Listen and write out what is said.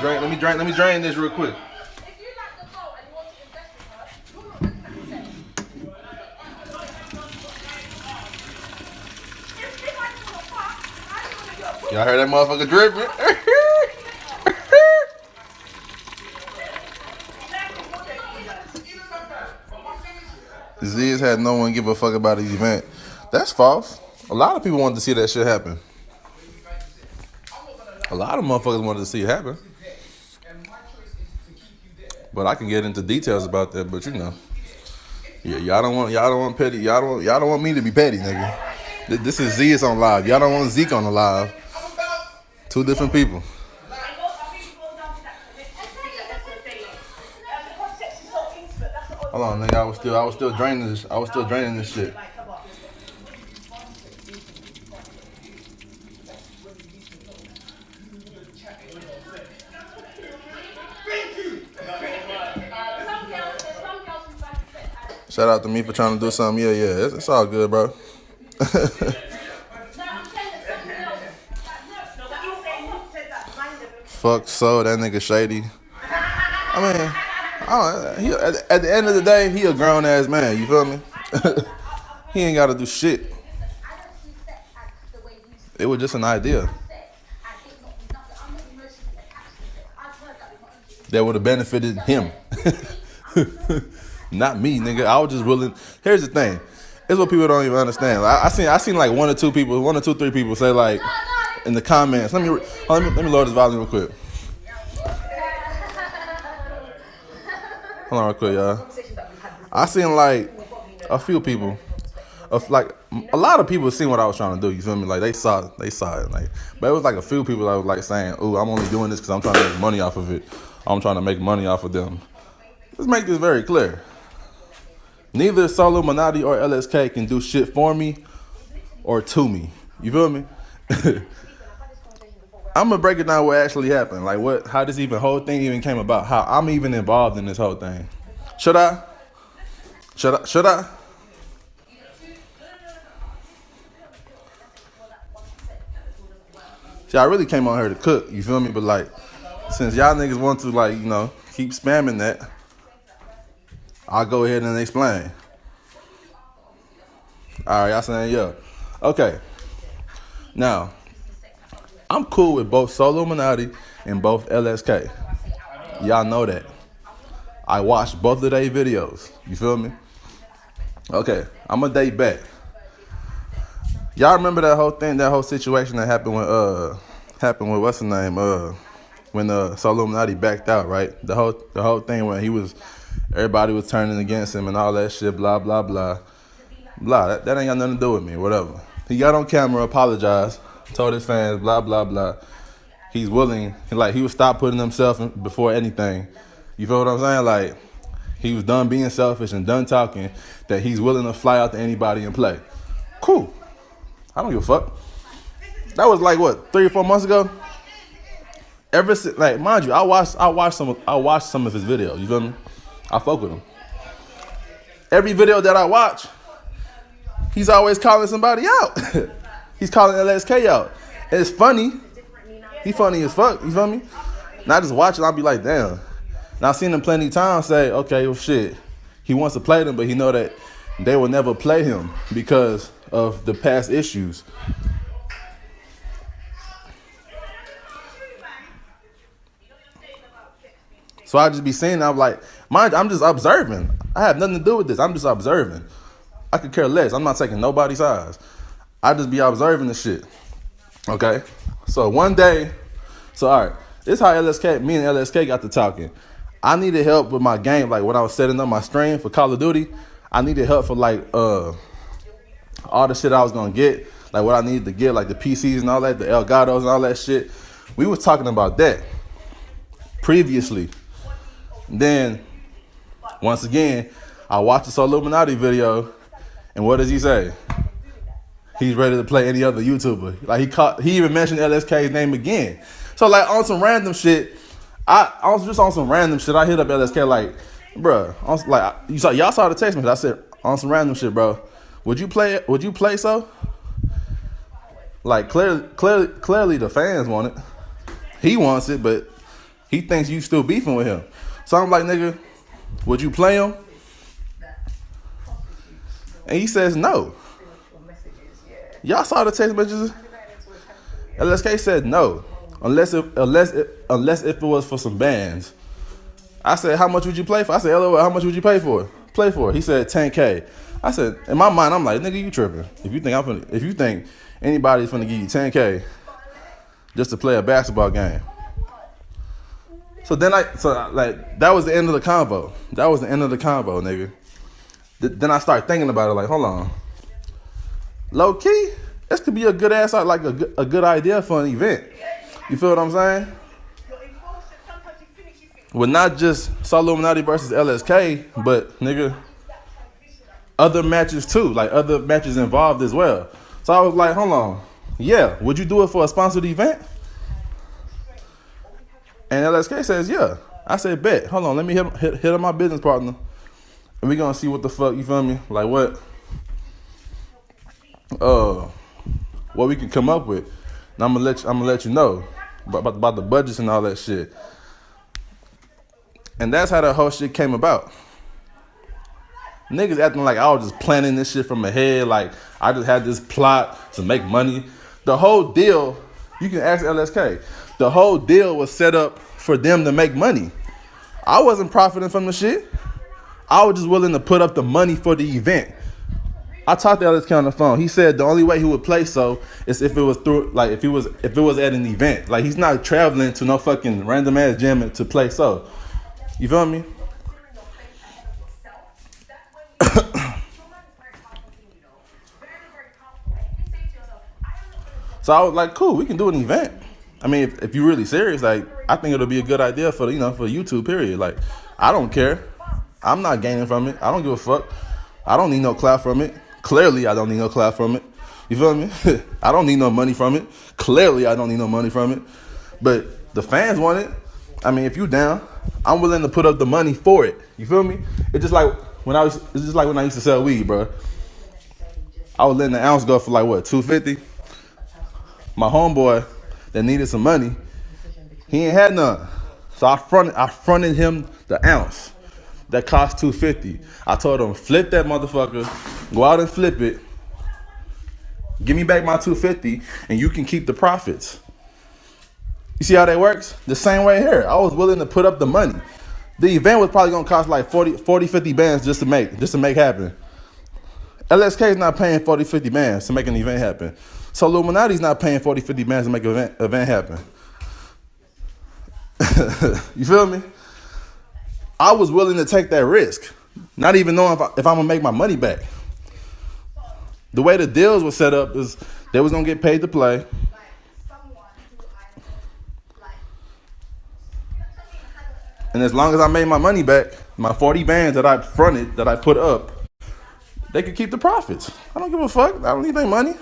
Let me drain this real quick. Y'all heard that motherfucker dripping? Zias had no one give a fuck about his event. That's false. A lot of people wanted to see that shit happen. A lot of motherfuckers wanted to see it happen. But I can get into details about that. But you know, yeah, y'all don't want petty. Y'all don't want me to be petty, nigga. This is Zias on live. Y'all don't want Zeke on the live. Two different people. Hold on, nigga. I was still draining this. I was still draining this shit. Shout out to me for trying to do something. Yeah, it's all good, bro. Fuck so that nigga shady. I mean, at the end of the day, he a grown ass man. You feel me? He ain't got to do shit. It was just an idea that would have benefited him. Not me, nigga. I was just willing. Here's the thing. It's what people don't even understand. I seen like one or two, three people say like in the comments. Let me lower this volume real quick. Hold on real quick, y'all. I seen like a few people, like a lot of people seen what I was trying to do. You feel me? Like they saw it. Like, but it was like a few people that was like saying, "Ooh, I'm only doing this because I'm trying to make money off of it. I'm trying to make money off of them." Let's make this very clear. Neither SoLLUMINATI or LSK can do shit for me or to me. You feel me? I'm gonna break it down what actually happened. Like how this whole thing even came about. How I'm even involved in this whole thing. Should I? See, I really came on here to cook. You feel me? But like, since y'all niggas want to like, you know, keep spamming that, I'll go ahead and explain. All right, y'all saying yeah. Okay. Now, I'm cool with both SoLLUMINATI and both LSK. Y'all know that. I watched both of their videos. You feel me? Okay, I'm gonna date back. Y'all remember that whole situation that happened with what's the name? When SoLLUMINATI backed out, right? The whole thing when everybody was turning against him and all that shit, blah blah blah, blah. That ain't got nothing to do with me, whatever. He got on camera, apologized, told his fans, blah blah blah. He's willing, like he would stop putting himself before anything. You feel what I'm saying? Like he was done being selfish and done talking. That he's willing to fly out to anybody and play. Cool. I don't give a fuck. That was like what, 3 or 4 months ago. Ever since, like, mind you, I watched some of his videos. You feel me? I fuck with him. Every video that I watch, he's always calling somebody out. He's calling LSK out. And it's funny. He funny as fuck. You feel me? And I just watch it. I'll be like, damn. And I've seen him plenty of times say, okay, well, shit. He wants to play them, but he know that they will never play him because of the past issues. So I just be saying, I'm like, mind you, I'm just observing. I have nothing to do with this. I'm just observing. I could care less. I'm not taking nobody's sides. I just be observing the shit. Okay? So one day, all right, this is how me and LSK got to talking. I needed help with my game, like when I was setting up my stream for Call of Duty. I needed help for like all the shit I was gonna get, like what I needed to get, like the PCs and all that, the Elgatos and all that shit. We was talking about that previously. Then, once again, I watched the SoLLUMINATI video, and what does he say? He's ready to play any other YouTuber. Like he even mentioned LSK's name again. So like on some random shit, I was just on some random shit. I hit up LSK like, bruh, y'all saw the text message. I said on some random shit, bro. Would you play so? Like clearly the fans want it. He wants it, but He thinks you still beefing with him. So I'm like, nigga, would you play him? And he says no. Y'all saw the text messages? LSK said no, unless if it was for some bands. I said, how much would you play for? I said, LOL, how much would you play for? He said, 10K. I said, in my mind, I'm like, nigga, you tripping. If you think anybody's finna give you 10K just to play a basketball game. So that was the end of the convo. Nigga. Then I started thinking about it, like, hold on. Low key, this could be a good ass, like a good idea for an event. You feel what I'm saying? With not just SoLLUMINATI versus LSK, but nigga, other matches too, like other matches involved as well. So I was like, hold on, yeah, would you do it for a sponsored event? And LSK says, yeah. I said, bet. Hold on, let me hit up my business partner, and we gonna see what the fuck, you feel me? Like what we can come up with. And I'm gonna let you know about the budgets and all that shit. And that's how the whole shit came about. Niggas acting like I was just planning this shit from ahead, like I just had this plot to make money. The whole deal, you can ask LSK, the whole deal was set up for them to make money. I wasn't profiting from the shit. I was just willing to put up the money for the event. I talked to LSK on the phone. He said the only way he would play so is if it was through, like if it was at an event. Like he's not traveling to no fucking random ass gym to play so. You feel me? So I was like, cool, we can do an event. I mean, if you're really serious, like I think it'll be a good idea for YouTube, period. Like, I don't care. I'm not gaining from it. I don't give a fuck. I don't need no clout from it. Clearly, I don't need no clout from it. You feel me? I don't need no money from it. Clearly, I don't need no money from it. But the fans want it. I mean, if you down, I'm willing to put up the money for it. You feel me? It's just like when I used to sell weed, bro. I was letting the ounce go for like what, $250? My homeboy that needed some money, he ain't had none. So I fronted him the ounce that cost $250. I told him, flip that motherfucker, go out and flip it, give me back my $250, and you can keep the profits. You see how that works? The same way here. I was willing to put up the money. The event was probably gonna cost like 40, 50 bands just to make happen. LSK is not paying 40, 50 bands to make an event happen. SoLLUMINATI's not paying 40, 50 bands to make an event happen. You feel me? I was willing to take that risk, not even knowing if I'm gonna make my money back. The way the deals were set up is they was gonna get paid to play. And as long as I made my money back, my 40 bands that I fronted, that I put up, they could keep the profits. I don't give a fuck. I don't need their money.